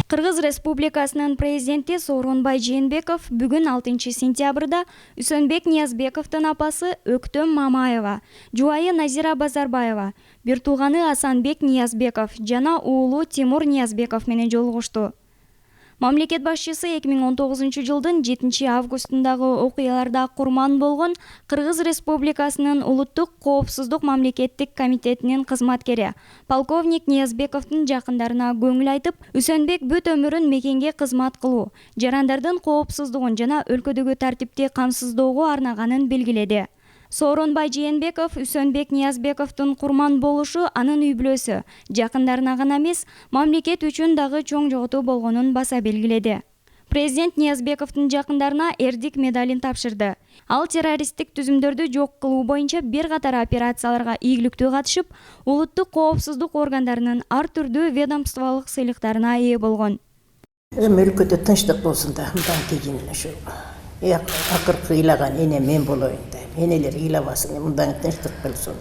Кыргыз Республикасынын президенти Сооронбай Жээнбеков бүгүн 6 сентябрда Үсөнбек Ниязбековдун апасы Өктөм Мамаева, жубайы Назира Базарбаева, бир тууганы Асанбек Ниязбеков жана уулу Тимур Ниязбеков менен жолугушту. Мамлекет башчысы 2019 жылдын 7 августундагы окуяларда курман болгон Кыргыз Республикасынын Улуттук коопсуздук мамлекеттик комитетинин кызматкери полковник Ниязбековдун жакындарына көңүл айтып, Үсөнбек бүт өмүрүн мекенге кызмат кылуу, жарандардын коопсуздугун жана өлкөдөгү тартипти камсыздоого арнаганын белгиледи. Сооронбай Жээнбеков Үсөнбек Ниязбековдун курман болушу анын үй бүлөсү, жакындарына гана эмес, мамлекет үчүн дагы чоң жоготуу болгонун баса белгиледи. Президент Ниязбековдун жакындарына эрдик медалин тапшырды. Ал террористтик түзүмдөрдү жок кылуу боюнча бир катар операцияларга ийгиликтүү катышып, улуттук коопсуздук органдарынын ар түрдүү ведомстволук сыйлыктарына ээ болгон. Өлкөдө тынчтык болсун да, мындан кийин ушу акыркы ыйлаган эне мен болоюн да, энелер ыйлабасын, мындан тынчтык болсун.